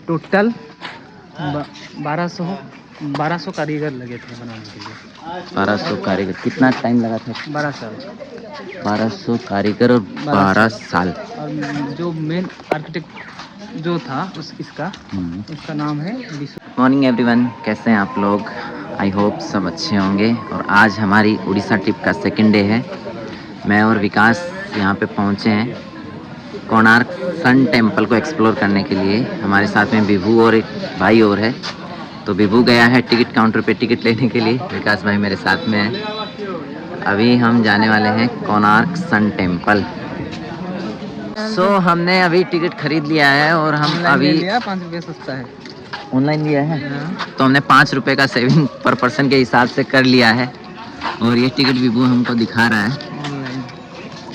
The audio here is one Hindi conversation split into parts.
टोटल 1200 कारीगर लगे थे बनाने के लिए। 1200 कारीगर, कितना टाइम लगा था? 12 साल। 1200 कारीगर और 12 साल। और जो मेन आर्किटेक्ट जो था इसका नाम है विश्व। मॉर्निंग एवरीवन, कैसे हैं आप लोग? आई होप सब अच्छे होंगे। और आज हमारी उड़ीसा ट्रिप का सेकंड डे है। मैं और विकास यहाँ पे पहुँचे हैं कोणार्क सन टेम्पल को एक्सप्लोर करने के लिए। हमारे साथ में विभू और एक भाई और है। तो विभू गया है टिकट काउंटर पे टिकट लेने के लिए, विकास भाई मेरे साथ में है। अभी हम जाने वाले हैं कोणार्क सन टेम्पल। सो हमने अभी टिकट खरीद लिया है और हम अभी 5 रुपये सस्ता है, ऑनलाइन लिया है। तो हमने 5 रुपये का सेविंग पर पर्सन के हिसाब से कर लिया है। और ये टिकट विभू हमको दिखा रहा है।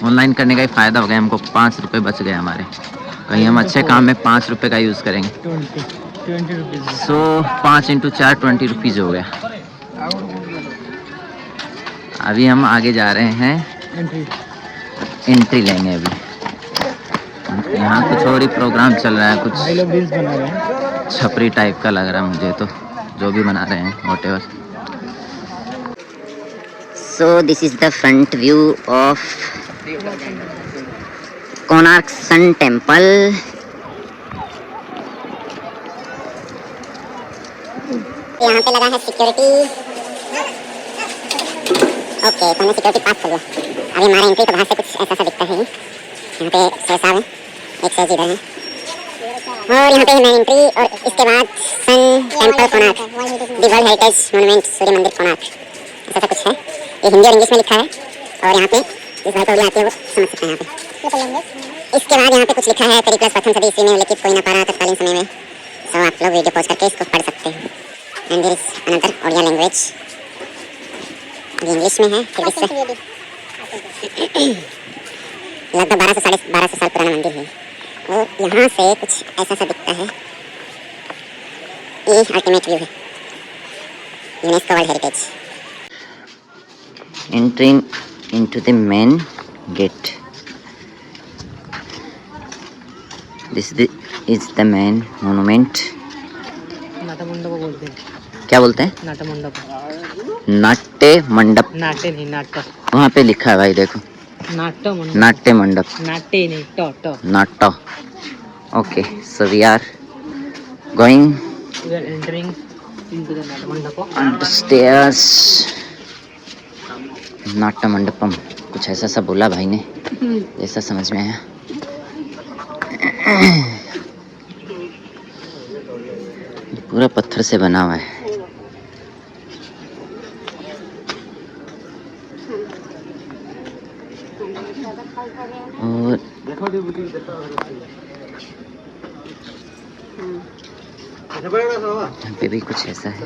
ऑनलाइन करने का ही फ़ायदा हो गया, हमको 5 रुपये बच गए हमारे। कहीं हम अच्छे काम में 5 रुपये का यूज़ करेंगे। 20 रुपीज़। सो 5 × 4 20 रुपीज़ हो गया। अभी हम आगे जा रहे हैं, एंट्री लेंगे। अभी यहाँ कुछ और ही प्रोग्राम चल रहा है, कुछ भाई लोग रील्स बना रहे हैं। छपरी टाइप का लग रहा है मुझे तो, जो भी बना रहे हैं whatever. So this is the front view of Konark sun temple. यहाँ पे लगा है सिक्योरिटी। ओके, तो हमने सिक्योरिटी पास कर लिया। अभी हमारा एंट्री तो बाहर से कुछ ऐसा सा दिखता है। यहाँ पे शेर साहब है, एक शेर इधर है और यहाँ पे है मेन एंट्री। और इसके बाद sun temple Konark, the world heritage monument Surya Mandir Konark, ऐसा कुछ है। ये हिंदी और इंग्लिश में लिखा है। और यहाँ पे जिस भाई को उर्दू आती है वो समझ सकते हैं यहाँ पे। इसके बाद यहाँ पे कुछ लिखा है, करीब प्रथम सदी ईस्वी में उल्लेखित कोई न पारा तत्कालीन समय में। सब आप लोग वीडियो पॉज करके इसको पढ़ सकते हैं। And there is another Odia language, ये इंग्लिश में है। फिर इससे लगभग 1200 साढ़े 1200 साल पुराना मंदिर है। और यहाँ से कुछ ऐसा सा दिखता है। ये अल्टीमेट व्यू है, UNESCO world heritage. Entering into the main gate. This is the main monument. नाट्य मंडप बोलते हैं। क्या बोलते हैं? नाट्य मंडप। नाट्य मंडप। नाट्य नहीं, नाटक। वहाँ पे लिखा है भाई, देखो नाट्य मंडप। नाट्य मंडप। नाट्य नहीं, ट नाट्य। Okay, so we are going we are entering into the नाट्य मंडप। upstairs. नाट्य मंडपम, कुछ ऐसा सा बोला भाई ने, जैसा समझ में आया। पूरा पत्थर से बना हुआ है। और यहाँ पे भी कुछ ऐसा है।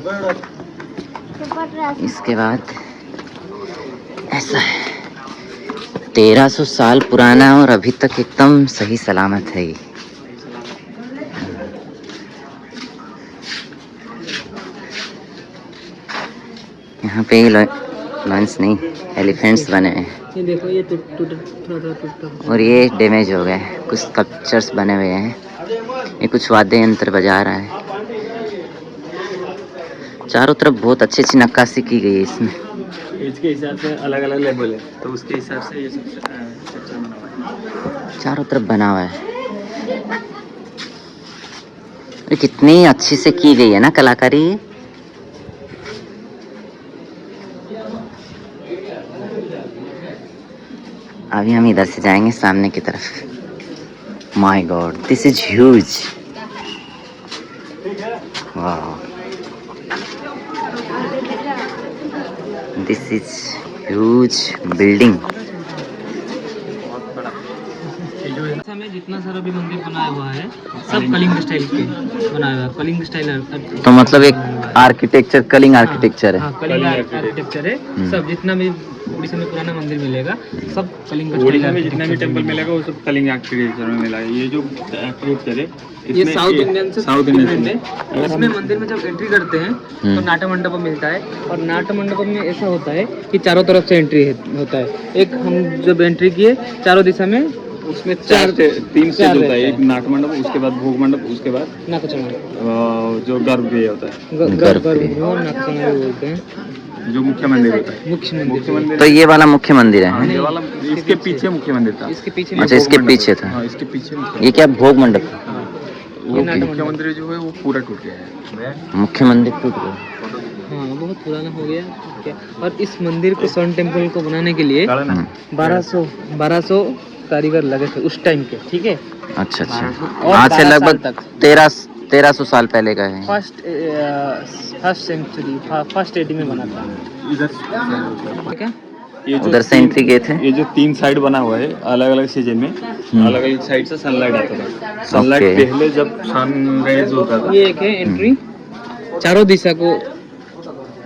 इसके बाद ऐसा है, 1300 साल पुराना और अभी तक एकदम सही सलामत है ये। यहाँ पे लॉन्स नहीं, एलिफेंट्स बने हैं। ये देखो, ये टूटा। और ये डैमेज हो गया है। कुछ स्कल्पचर्स बने हुए हैं। ये कुछ वाद्य यंत्र बजा रहा है। चारों तरफ बहुत अच्छी अच्छी नक्काशी की गई है इसमें। इसके हिसाब से अलग अलग लेवल है, तो उसके हिसाब से ये सब स्ट्रक्चर बना हुआ है। चारों तरफ बना हुआ है। अरे कितनी अच्छी से की गई है ना कलाकारी। अभी हम इधर से जाएंगे सामने की तरफ। My God, this is huge. वाह, दिस इज ह्यूज बिल्डिंग। में जितना सारा भी मंदिर बनाया हुआ है सब कलिंग स्टाइल के बनाया हुआ है। कलिंग स्टाइल तो मतलब एक आर्किटेक्चर, कलिंग आर्किटेक्चर है। हाँ, कलिंग आर्किटेक्चर है। सब जितना भी उड़ीसा में पुराना मंदिर मिलेगा सब कलिंग का स्टाइल में। जितना भी टेंपल मिलेगा वो सब कलिंग आर्किटेक्चर में मिला है। ये जो आर्किटेक्चर है ये साउथ इंडियन से डिफरेंट है। इसमें मंदिर में जब एंट्री करते हैं तो नाट्य मंडपम मिलता है। और नाट्य मंडपम में ऐसा होता है कि चारों तरफ से एंट्री होता है। एक हम जब एंट्री किए, चारों दिशा में उसमें तीन स्टेज होता है, एक नाट मंडप, उसके बाद भोग मंडप, उसके बाद जो गर्भगृह होता है, गर्भगृह बोलते हैं, जो मुख्य मंदिर होता है। मुख्य मंदिर। तो ये वाला मुख्य मंदिर है? ये वाला इसके पीछे मुख्य मंदिर था। इसके पीछे अच्छा, इसके पीछे था। हाँ, इसके पीछे ये क्या भोग मंडप? वो मुख्य मंदिर जो है वो पूरा टूट गया है। मुख्य मंदिर टूट गया? हाँ, बहुत पुराना हो गया क्या। और इस मंदिर को, सन टेम्पल को बनाने के लिए 1200 कारीगर लगे थे उस टाइम के, ठीक है। अच्छा अच्छा, और आज से 12 लगभग साल तक। 1300 साल पहले का है। फर्स्ट सेंचुरी, फर्स्ट एडी में बना था। क्या ये उधर से एंट्री गए थे। ये जो 3 साइड बना हुआ है, अलग अलग सीजन में अलग अलग साइड से सनलाइट आता था। सनलाइट पहले जब सनराइज होता था। ये एक है एंट्री, चारों दिशा को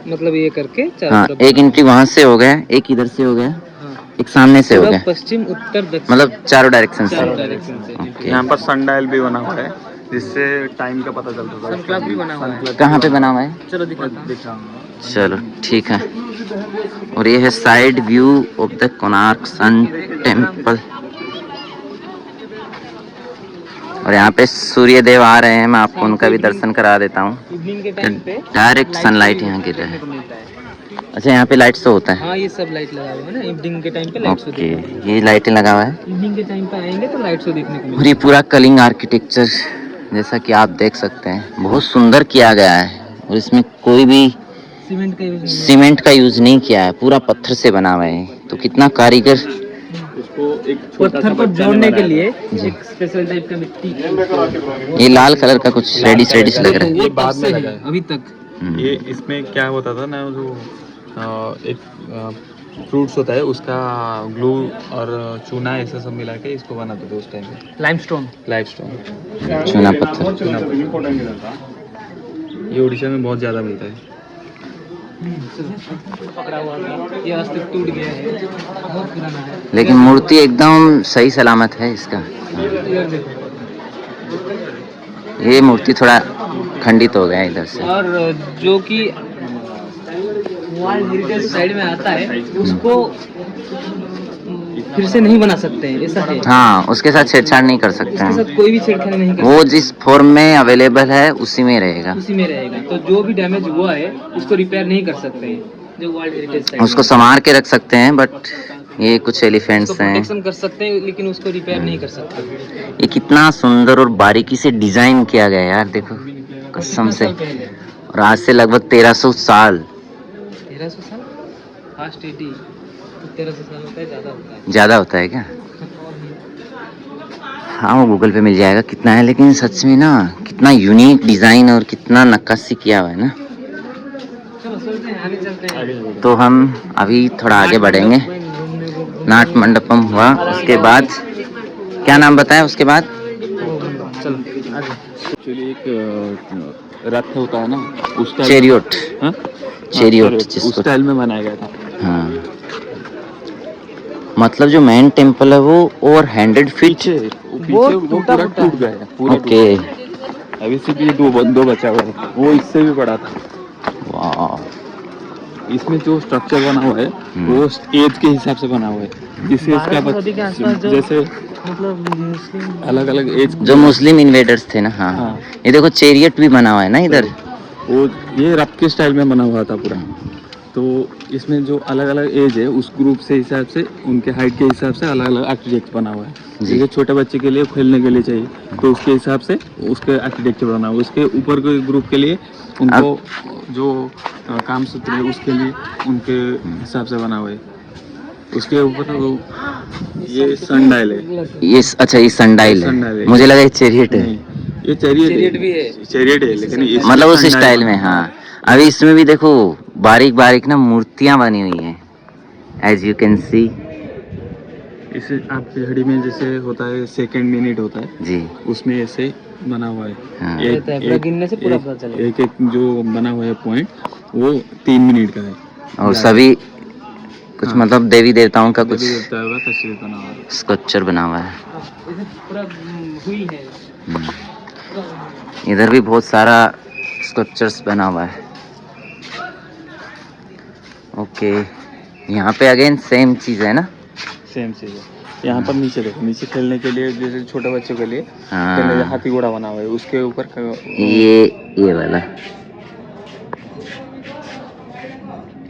मतलब ये करके चारों हाँ, तरफ। एक एंट्री वहाँ से हो गया, एक इधर से हो गया, हाँ। एक सामने से हो पूरब, गया, पश्चिम, उत्तर, दक्षिण, मतलब चारों डायरेक्शन से। चारों डायरेक्शन से। ओके। यहाँ पर सनडायल भी बना हुआ है, जिससे टाइम का पता चलता था। सन क्लॉक भी बना हुआ है। कहाँ पे बना हुआ है? चलो दिखाता हूँ। चलो ठीक है। और ये है side view of the Konark sun temple. और यहाँ पे सूर्य देव आ रहे हैं, मैं आपको उनका भी दर्शन करा देता हूँ। इवनिंग के टाइम पे डायरेक्ट सनलाइट यहाँ गिर रहा देखने है। को मिलता है। अच्छा, यहाँ पे लाइट्स तो होता है? हाँ, ये सब लाइट लगा हुआ है ना, इवनिंग के टाइम पे लाइट शो ओके, देखने को। ये लाइटें लगा हुआ है। इवनिंग के टाइम पे आएंगे तो लाइट शो देखने को और मिलेगा। ये पूरा कलिंग आर्किटेक्चर जैसा कि आप देख सकते हैं, बहुत सुंदर किया गया है। और इसमें कोई भी सीमेंट का यूज नहीं किया है, पूरा पत्थर से बना हुआ है। तो कितना कारीगर उसको एक पत्थर को जोड़ने के लिए एक स्पेशल टाइप का मिट्टी। ये लाल कलर का कुछ रेडिश लग रहा है। वो बाद में लगा है अभी तक। ये इसमें क्या होता था ना, जो एक फ्रूट्स होता है उसका ग्लू और चूना ऐसा सब मिला के इसको बनाते थे उस टाइम पे। लाइमस्टोन। चूना पत्थर। ये उड़ीसा में बहुत ज्यादा मिलता है। पकड़ा हुआ था, ये आज तक टूट गया है, बहुत पुराना है। लेकिन मूर्ति एकदम सही सलामत है इसका। इधर देखो। ये मूर्ति थोड़ा खंडित हो गया है इधर से। और जो कि वर्ल्ड हेरिटेज साइड में आता है उसको फिर से नहीं बना सकते हैं, ऐसा है। हाँ, उसके साथ छेड़छाड़ नहीं कर सकते उसके हैं। साथ कोई भी छेड़खानी नहीं कर वो जिस फॉर्म में अवेलेबल है उसी में रहेगा। उसी में रहेगा। तो जो भी डैमेज हुआ है उसको रिपेयर नहीं कर सकते हैं, जो वर्ल्ड हेरिटेज साइट उसको संवार के रख सकते हैं, बट ये कुछ एलिफेंट्स हैं। प्रोटेक्शन कर सकते हैं लेकिन उसको रिपेयर नहीं कर सकते। ये कितना सुंदर और बारीकी से डिजाइन किया गया है यार, देखो कसम से। और आज से लगभग 1300 साल। 1300 साल फास्ट 80 1300 साल होता है, ज़्यादा होता है। ज़्यादा होता है क्या? हाँ, वो गूगल पे मिल जाएगा कितना है। लेकिन सच में ना, कितना यूनिक डिज़ाइन और कितना नक्काशी किया हुआ है ना। चलो चलते हैं, आगे चलते हैं। तो हम अभी थोड़ा आगे बढ़ेंगे। नाट मंडपम हुआ, उसके बाद क्या नाम बताया उसके बाद? चलो आगे। एक्चुअली एक रथ होता है ना, उस टाइम चेरियोट। हाँ? चेरियोट उस जिसको। स्टाइल में बनाया गया था। हाँ, मतलब जो मेन टेम्पल है वो ओवर 100 फीट। पीछे वो पूरा टूट गया है पूरा। ओके, अभी सिर्फ ये दो बचा हुआ है, वो इससे भी बड़ा था। वाह। इसमें जो स्ट्रक्चर बना हुआ है वो एज के हिसाब से बना हुआ है, जिससे इसका जैसे मतलब मुस्लिम अलग अलग एज जो मुस्लिम इन्वेडर्स थे ना। हाँ, हाँ। ये देखो चेरियट भी बना हुआ है ना इधर। वो ये रथ के स्टाइल में बना हुआ था पूरा। तो इसमें जो अलग अलग एज है उस ग्रुप से हिसाब से, उनके हाइट के हिसाब से अलग अलग आर्किटेक्चर बना हुआ है। जी। जैसे छोटे बच्चे के लिए खेलने के लिए चाहिए तो उसके हिसाब से उसके आर्किटेक्चर बना हुआ है। उसके ऊपर के ग्रुप के लिए उनको जो काम सूत्र है उसके लिए उनके हिसाब से बना हुआ है। उसके ऊपर ये सनडायल है। ये अच्छा, ये सनडाइल सनडाइल है। है। मुझे लगा ये चेरियट है। नहीं, ये चैरियट चैरियट भी है। चैरियट है, लेकिन इसमें मतलब उस सनडाइल स्टाइल में। हाँ, अभी इसमें भी देखो बारीक बारीक ना मूर्तियां बनी हुई हैं, एज यू कैन सी। इसे आपकी घड़ी में जैसे होता है सेकंड मिनट होता है, जी। उसमें ऐसे बना हुआ है। हाँ। रहता है, पूरा गिनने से पूरा पता चलेगा। एक एक जो बना हुआ है पॉइंट वो 3 मिनट का है। और सभी कुछ हाँ। मतलब देवी देवताओं का कुछ देवी देवता का तस्वीर बना हुआ है। स्कल्पचर बना हुआ है। इसे पूरा हुई है। इधर भी बहुत सारा स्कल्पचर्स बना हुआ है। ओके, यहाँ पे अगेन सेम चीज़ है ना। सेम चीज है। यहाँ पर नीचे देखो, नीचे खेलने के लिए जैसे छोटे बच्चों के लिए हाँ। खेलने के हाथी घोड़ा बना हुआ है, उसके ऊपर ये वाला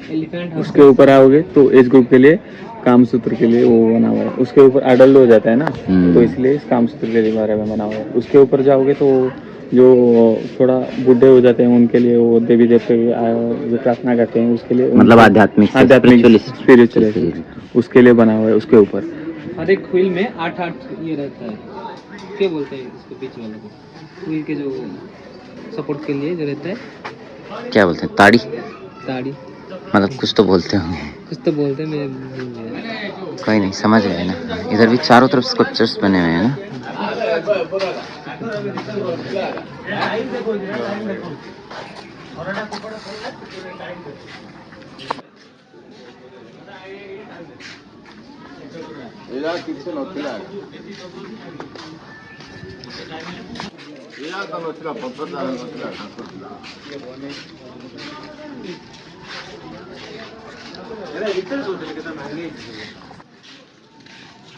एलिफेंट उसके ऊपर आओगे तो एज ग्रुप के लिए काम सूत्र के लिए वो बना हुआ है, उसके ऊपर अडल्ट हो जाता है ना, तो इसलिए इस काम सूत्र के लिए बारे में बना हुआ है। उसके ऊपर जाओगे तो जो थोड़ा बूढ़े हो जाते हैं उनके लिए वो देवी देवते जो प्रार्थना करते हैं उसके लिए, मतलब आध्यात्मिक स्पिरिचुअल उसके लिए बना हुआ है उसके ऊपर। हर एक व्हील में 8-8 ये रहता है, क्या बोलते हैं इसको बीच वाले को, व्हील के जो सपोर्ट के लिए जो रहता है, क्या बोलते हैं, ताड़ी, ताड़ी मतलब कुछ तो बोलते होंगे, कुछ तो बोलते हैं, मैं भूल गया। कोई नहीं, समझ गए ना। इधर भी चारों तरफ स्कल्पचर्स बने हुए हैं ना।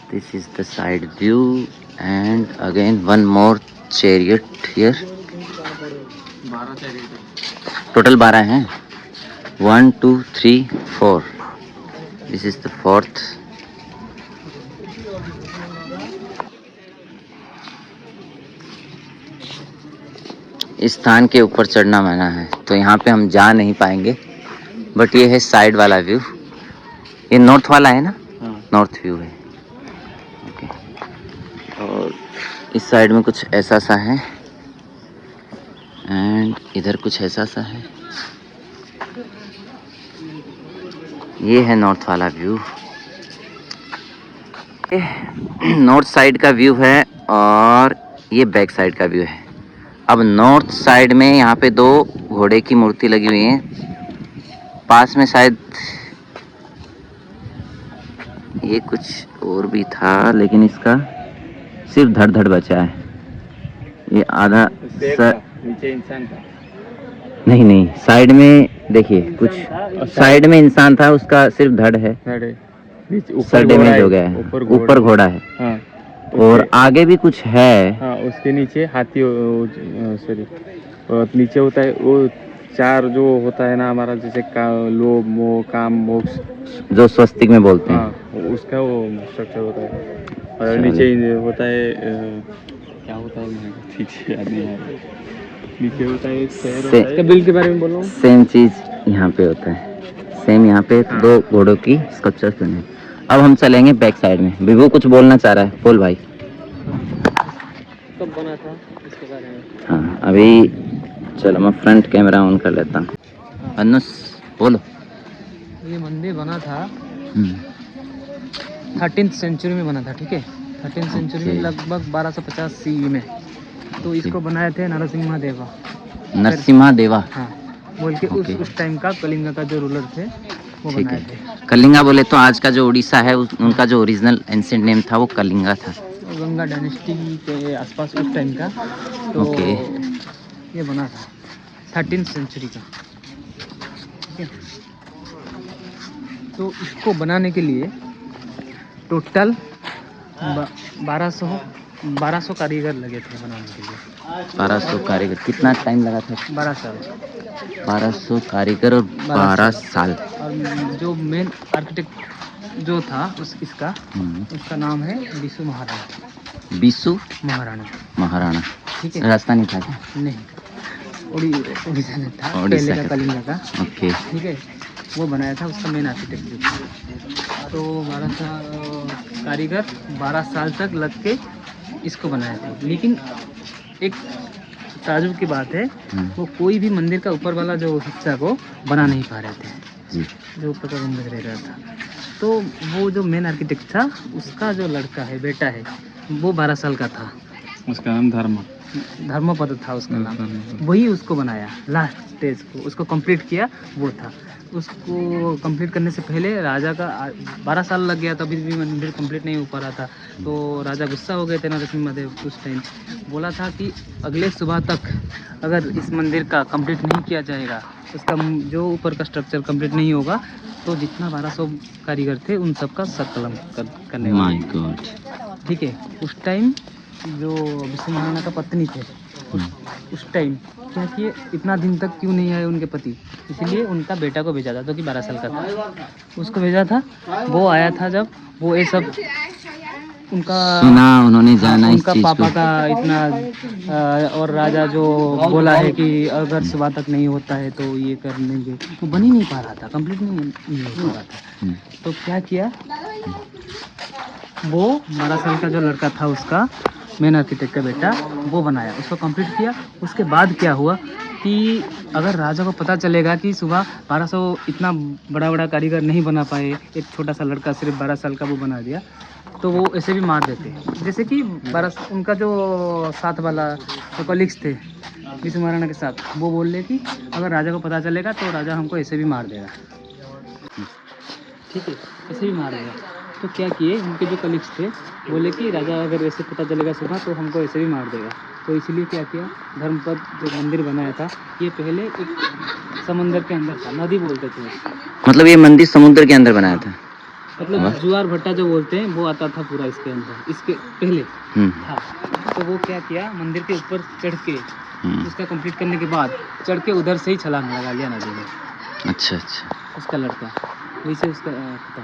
This is the side view and again one more chariot here. Total 12 हैं. 1, 2, 3, 4. This is the 4th. इस स्थान के ऊपर चढ़ना मना है, तो यहाँ पे हम जा नहीं पाएंगे, बट ये है साइड वाला व्यू। ये नॉर्थ वाला है ना, नॉर्थ व्यू है। ओके, और इस साइड में कुछ ऐसा सा है एंड इधर कुछ ऐसा सा है। ये है नॉर्थ वाला व्यू, नॉर्थ साइड का व्यू है और ये बैक साइड का व्यू है। अब नॉर्थ साइड में यहाँ पे 2 घोड़े की मूर्ति लगी हुई है, पास में शायद ये कुछ और भी था, लेकिन इसका सिर्फ धड़ बचा है। ये आधा नीचे इंसान था, नहीं, साइड में देखिए, कुछ साइड में इंसान था, उसका सिर्फ धड़ है, सर डैमेज हो गया है, ऊपर घोड़ा है। हाँ, और आगे भी कुछ है। हाँ, उसके नीचे हाथी, सॉरी, और नीचे होता है वो 4 जो होता है ना हमारा, जैसे लोभ मोह काम मोक्ष, जो स्वस्तिक में बोलते हैं। हाँ, उसका वो स्ट्रक्चर होता है। और नीचे होता है क्या होता है, ठीक से याद नहीं आ रहा। नीचे होता है एक शहर होता है, बिल के बारे में बोल रहा हूँ। सेम चीज यहाँ पे होता है, सेम यहाँ पे 2 घोड़ों की स्कल्पचर्स बने हैं। अब हम चलेंगे बैक साइड में। विभू कुछ बोलना चाह रहा है, बोल भाई। कब बना था इसके बारे में? हाँ, अभी चलो मैं फ्रंट कैमरा ऑन कर लेता हूँ। अनुस बोलो। ये मंदिर बना था 13th सेंचुरी में बना था, ठीक है, 13th सेंचुरी में, लगभग 1250 CE में। तो इसको बनाए थे नरसिम्हा देवा, हाँ, बोल के उस टाइम का कलिंगा का जो रूलर थे वो बनाए थे। कलिंगा बोले तो आज का जो उड़ीसा है उनका जो ओरिजिनल एंशिएंट नेम था वो कलिंगा था, गंगा डायनेस्टी के आसपास उस टाइम का। तो ये बना था 13th सेंचुरी का, ठीक है। तो इसको बनाने के लिए टोटल 1200 कारीगर लगे थे बनाने के लिए। 1200 कारीगर, कितना टाइम लगा था? 12 साल। 1200 कारीगर और 12 साल। और जो मेन आर्किटेक्ट जो था उसका नाम है बिशु महाराणा। बिशु महाराणा, ठीक है। राजस्थानी था क्या? नहीं, उड़ीसा में था, पहले का कलिंगा का। ओके, ठीक है, वो बनाया था, उसका मेन आर्किटेक्ट जो था। तो 12 कारीगर 12 साल तक लग के इसको बनाया था। लेकिन एक ताजुब की बात है, वो कोई भी मंदिर का ऊपर वाला जो हिस्सा को बना नहीं पा रहे थे, जो ऊपर का गुंबद रह रहा था। तो वो जो मेन आर्किटेक्ट था, उसका जो लड़का है, बेटा है, वो 12 साल का था। उसका नाम धर्मपद था उसका नाम। वही उसको बनाया, लास्ट स्टेज को उसको कंप्लीट किया वो था। उसको कंप्लीट करने से पहले राजा का 12 साल लग गया, तभी भी मंदिर कंप्लीट नहीं हो पा रहा था। तो राजा गुस्सा हो गए थे नरसिम्हदेव उस टाइम, बोला था कि अगले सुबह तक अगर इस मंदिर का कंप्लीट नहीं किया जाएगा, उसका जो ऊपर का स्ट्रक्चर कंप्लीट नहीं होगा, तो जितना 1200 कारीगर थे उन सब का सकलम करने माय वाले। गॉड। ठीक है, उस टाइम जो विष्णु महाराणा का पत्नी थे, उस टाइम क्या किए, इतना दिन तक क्यों नहीं आए उनके पति, इसलिए उनका बेटा को भेजा था, जो कि 12 साल का था, उसको भेजा था। वो आया था, जब वो ये सब उनका सुना, उन्होंने जाना इस उनका चीज पापा को। का इतना और राजा जो बोला है कि अगर सुबह तक नहीं होता है तो ये कर लेंगे, वो बन ही नहीं पा रहा था, कंप्लीट नहीं हो पा रहा था। तो क्या किया, वो 12 साल का जो लड़का था उसका मेन आर्किटेक्ट का बेटा, वो बनाया, उसको कंप्लीट किया। उसके बाद क्या हुआ कि अगर राजा को पता चलेगा कि सुबह 1200 इतना बड़ा बड़ा कारीगर नहीं बना पाए, एक छोटा सा लड़का सिर्फ 12 साल का वो बना दिया, तो वो ऐसे भी मार देते। जैसे कि 12 उनका जो साथ वाला जो कलीग्स थे विष्णु महाराणा के साथ, वो बोल रहे कि अगर राजा को पता चलेगा तो राजा हमको ऐसे भी मार देगा। ठीक है, ऐसे भी मार देगा। तो क्या किए, उनके जो कलीग्स थे बोले कि राजा अगर ऐसे पता चलेगा सुबह तो हमको ऐसे भी मार देगा। तो इसलिए क्या किया, धर्मपद जो मंदिर बनाया था, ये पहले एक समंदर के अंदर था, नदी बोलते थे उसको। मतलब ये मंदिर समुद्र के अंदर बनाया था? मतलब जुआर भट्टा जो बोलते हैं वो आता था पूरा इसके अंदर, इसके पहले था। तो वो क्या किया, मंदिर के ऊपर चढ़ के उसका कंप्लीट करने के बाद चढ़ के उधर से ही छलांग लगा लिया नदी में। अच्छा अच्छा, उसका लड़का वैसे उसका खत्म।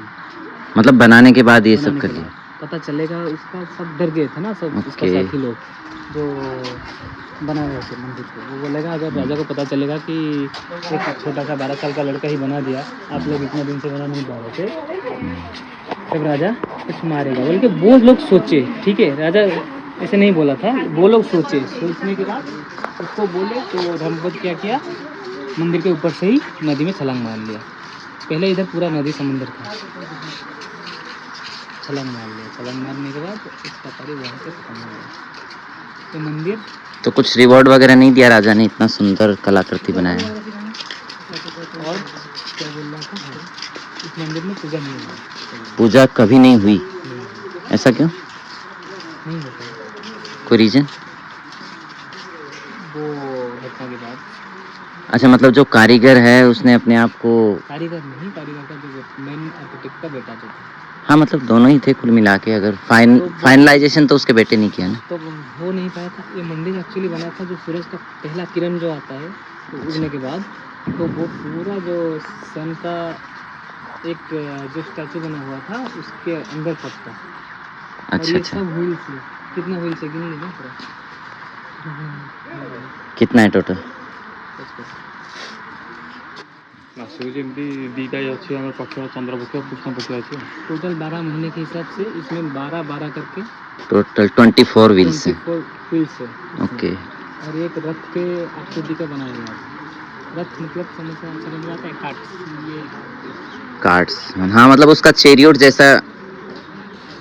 मतलब बनाने के बाद ये सब कर लिया। पता चलेगा उसका, सब डर गए थे ना सब, उसका ओके। साथी लोग जो बना रहे थे मंदिर को, वो बोलेगा अगर राजा को पता चलेगा कि एक छोटा सा 12 साल का लड़का ही बना दिया, आप लोग इतना दिन से बना नहीं पा रहे थे, तब राजा कुछ मारेगा बोल के वो लोग सोचे। ठीक है, राजा ऐसे नहीं बोला था, वो लोग सोचे। सोचने के बाद उसको बोले तो धर्मपद क्या किया, मंदिर के ऊपर से ही नदी में छलांग मार लिया। पहले इधर पूरा नदी समुद्र था, छलांग मार लिया। छलांग मारने के बाद इसका कार्य वहाँ से खत्म हो गया। तो मंदिर तो कुछ रिवॉर्ड वगैरह नहीं दिया राजा ने, इतना सुंदर कलाकृति बनाया? और क्या बोल रहा था, इस मंदिर में पूजा नहीं हुआ। पूजा कभी नहीं हुई? ऐसा क्यों? नहीं होता, कोई रीजन? वो घटना के बाद। अच्छा, मतलब जो कारीगर है उसने अपने आप को, कारीगर नहीं, कारीगर का जो मेन आर्किटेक्ट का बेटा जो था। हाँ मतलब दोनों ही थे कुल मिला के, अगर फाइनलाइजेशन तो उसके बेटे नहीं किया ना। तो हो नहीं पाया था। ये मंदिर एक्चुअली बना था जो सूरज का पहला किरण जो आता है तो उगने के बाद, तो वो पूरा जो सन का एक जो स्टैचू बना हुआ था उसके अंदर तक था। और अच्छा ये अच्छा, सब व्हील से, कितना व्हील से गिनी ना पूरा, कितना है टोटल? टोटल 12 महीने के हिसाब से इसमें 12-12 करके टोटल 24 व्हील्स है। 24 व्हील्स है। ओके। और एक रथ के आकृति का बनाया गया है। रथ मतलब समझ में आता है, कार्ड्स, ये कार्ड्स, हाँ मतलब उसका चेरियोट जैसा।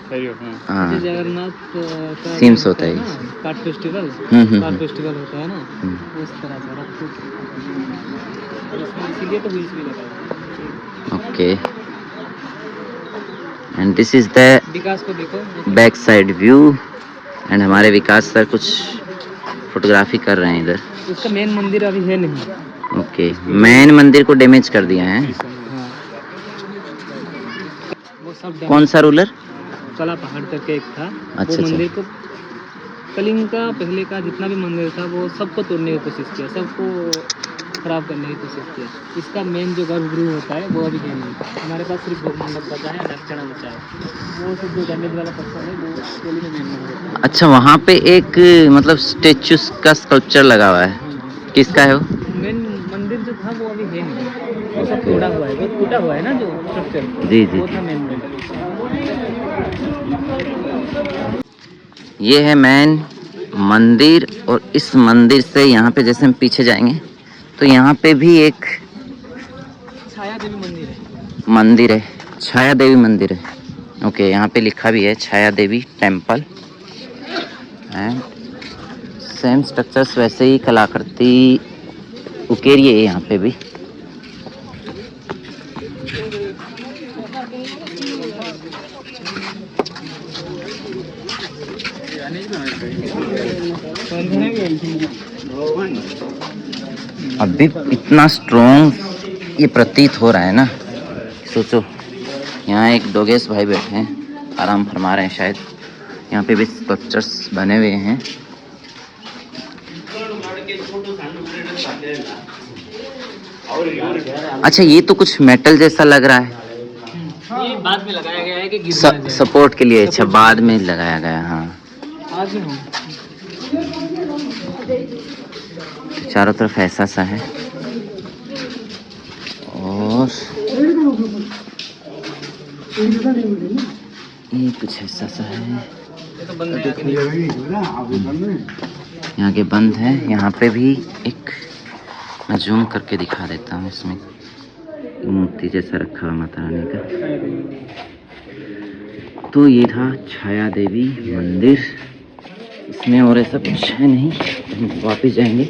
हाँ, जैसे जगन्नाथ का सीम्स होता है ना कार्ड फेस्टिवल, कार्ड फेस्टिवल होता है ना, उस तरह से रथ को, इसीलिए तो व्हील्स भी लगा है। Okay. And this is the विकास को देखो, बैक साइड व्यू। एंड हमारे विकास सर कुछ फोटोग्राफी कर रहे हैं इधर। उसका मेन मंदिर अभी है नहीं। ओके, मेन मंदिर को डैमेज कर दिया है। हाँ, वो सब कौन सा रूलर? कला पहाड़ करके एक था। अच्छा, वो मंदिर को, कलिंग का पहले का जितना भी मंदिर था वो सबको तोड़ने की कोशिश किया, सबको खराब करने की कोशिश किया। इसका मेन जो गर्भगृह होता है वो अभी है नहीं, हमारे पास सिर्फ मंडप बचा है, दक्षिणा बचा है। वो सब जो डैमेज वाला पत्थर है वो एक्चुअली में मेन मंदिर है। अच्छा, वहाँ पे एक मतलब स्टेचू का स्कल्पचर लगा हुआ है, किसका है वो? मेन मंदिर जो था वो अभी है नहीं, वो सब तोड़ा हुआ है, वो टूटा हुआ है ना जो स्ट्रक्चर, जी जी। वो था मेन मंदिर। ये है मेन मंदिर। और इस मंदिर से यहाँ पे जैसे हम पीछे जाएंगे तो यहाँ पे भी एक छाया देवी मंदिर है। मंदिर है, छाया देवी मंदिर है। ओके, यहाँ पे लिखा भी है छाया देवी टेम्पल। एंड सेम स्ट्रक्चर्स वैसे ही कलाकृति उकेरी है यहाँ पे भी। अभी इतना स्ट्रॉन्ग ये प्रतीत हो रहा है ना, सोचो यहाँ एक डोगेश भाई बैठे हैं, आराम फरमा रहे हैं शायद। यहाँ पे भी स्कल्पचर्स बने हुए हैं। अच्छा, ये तो कुछ मेटल जैसा लग रहा है। ये बाद में लगाया गया है कि सपोर्ट के लिए। अच्छा, बाद में लगाया गया। हाँ, चारों तरफ ऐसा सा है और ये कुछ ऐसा सा है। यहाँ के बंद है। यहाँ पे भी एक, मैं जूम करके दिखा देता हूँ, इसमें मूर्ति जैसा रखा हुआ माता रानी का। तो ये था छाया देवी मंदिर। इसमें और ऐसा कुछ है नहीं। हम वापस जाएंगे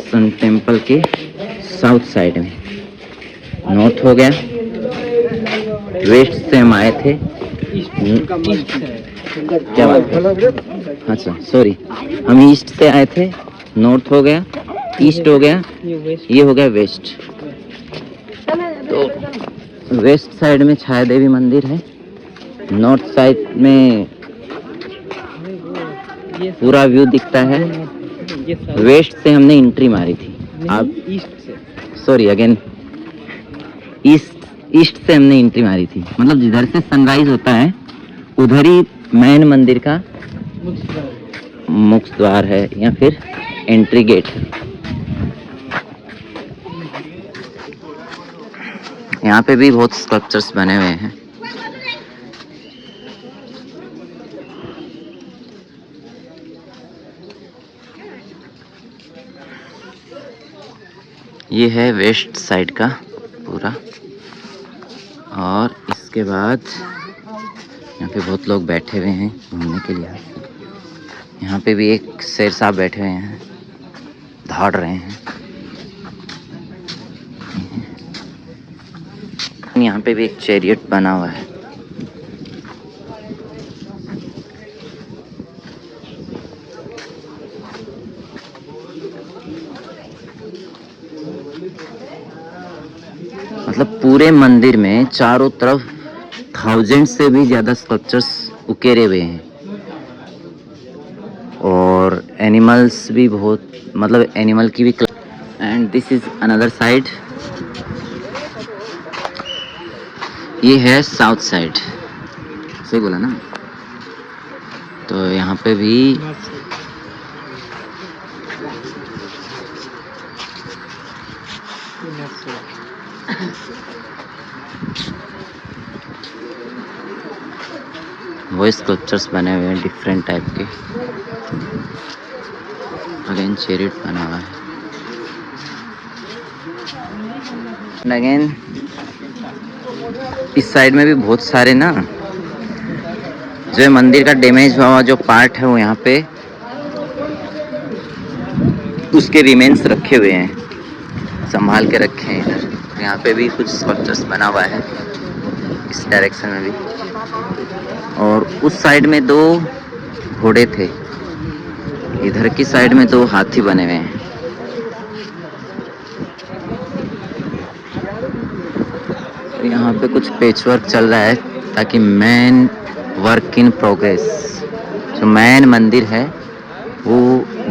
सन टेम्पल के साउथ साइड में। नॉर्थ हो गया, वेस्ट से हम आए थे। क्या बात है? अच्छा सॉरी, हम ईस्ट से आए थे। नॉर्थ हो गया, ईस्ट हो गया, ये हो गया वेस्ट। तो वेस्ट साइड में छाया देवी मंदिर है, नॉर्थ साइड में पूरा व्यू दिखता है। वेस्ट से हमने एंट्री मारी थी। आप ईस्ट से, सॉरी अगेन, ईस्ट से हमने एंट्री मारी थी। मतलब जिधर से सनराइज होता है उधर ही मेन मंदिर का मुख्य द्वार है या फिर एंट्री गेट है। यहाँ पे भी बहुत स्कल्पचर्स बने हुए हैं। ये है वेस्ट साइड का पूरा। और इसके बाद यहाँ पे बहुत लोग बैठे हुए हैं घूमने के लिए। यहाँ पे भी एक शेर साहब बैठे हुए हैं, दौड़ रहे हैं। यहाँ पे भी एक चैरियट बना हुआ है। मतलब पूरे मंदिर में चारों तरफ 1000 से भी ज्यादा स्कल्पचर्स उकेरे हुए हैं। और एनिमल्स भी बहुत, मतलब एनिमल की भी। And this is another side. ये है साउथ साइड, सही बोला ना? तो यहाँ पे भी वो स्कल्पचर्स बने हुए हैं डिफरेंट टाइप के। अगेन चैरियट बना हुआ है। अगेन इस साइड में भी बहुत सारे ना, जो मंदिर का डैमेज हुआ जो पार्ट है वो यहाँ पे उसके रिमेन्स रखे हुए हैं, संभाल के रखे हैं इधर। यहाँ पे भी कुछ स्कल्पचर्स बना हुआ है इस डायरेक्शन में भी। और उस साइड में 2 घोड़े थे, इधर की साइड में 2 हाथी बने हुए हैं। यहाँ पे कुछ पेच वर्क चल रहा है ताकि मेन वर्क इन प्रोग्रेस, जो मेन मंदिर है वो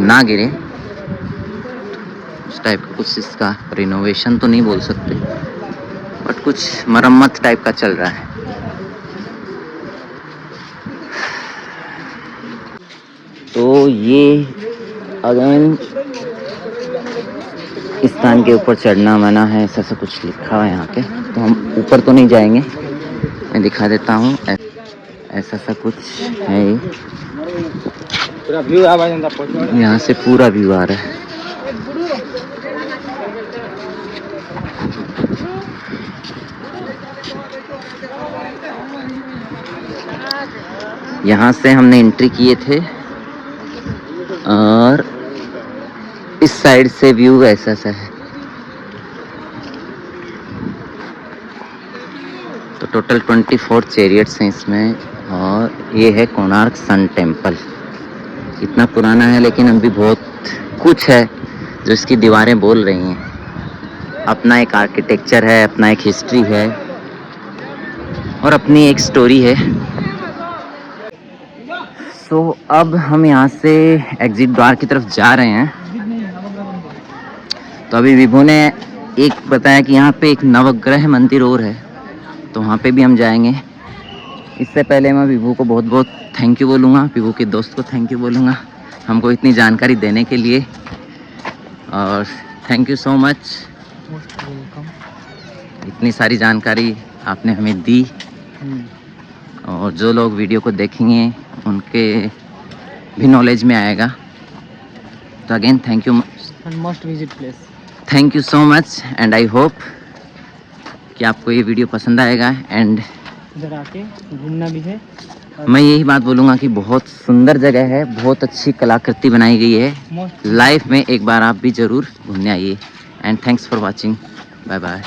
ना गिरे। उस टाइप का कुछ, इसका रिनोवेशन तो नहीं बोल सकते, बट कुछ मरम्मत टाइप का चल रहा है। तो ये अगेन स्थान के ऊपर चढ़ना मना है, ऐसा सब कुछ लिखा हुआ है यहाँ पे। तो हम ऊपर तो नहीं जाएंगे, मैं दिखा देता हूँ। ऐसा सा कुछ है, यहाँ से पूरा व्यू आ रहा है। यहाँ से हमने एंट्री किए थे और इस साइड से व्यू ऐसा सा है। तो टोटल 24 चैरियट्स हैं इसमें। और ये है कोणार्क सन टेम्पल। इतना पुराना है लेकिन अभी बहुत कुछ है जो इसकी दीवारें बोल रही हैं। अपना एक आर्किटेक्चर है, अपना एक हिस्ट्री है और अपनी एक स्टोरी है। सो अब हम यहाँ से एग्जिट द्वार की तरफ जा रहे हैं। तो अभी विभू ने एक बताया कि यहाँ पे एक नवग्रह मंदिर और है, तो वहाँ पे भी हम जाएंगे। इससे पहले मैं विभू को बहुत बहुत थैंक यू बोलूँगा, विभू के दोस्त को थैंक यू बोलूँगा हमको इतनी जानकारी देने के लिए। और थैंक यू सो मच, इतनी सारी जानकारी आपने हमें दी। और जो लोग वीडियो को देखेंगे उनके भी नॉलेज में आएगा। तो again thank you, must visit place. Thank you so much and I hope कि आपको ये वीडियो पसंद आएगा। एंड इधर आके घूमना भी है। मैं यही बात बोलूँगा कि बहुत सुंदर जगह है, बहुत अच्छी कलाकृति बनाई गई है। लाइफ में एक बार आप भी ज़रूर घूमने आइए। And thanks for watching, bye bye.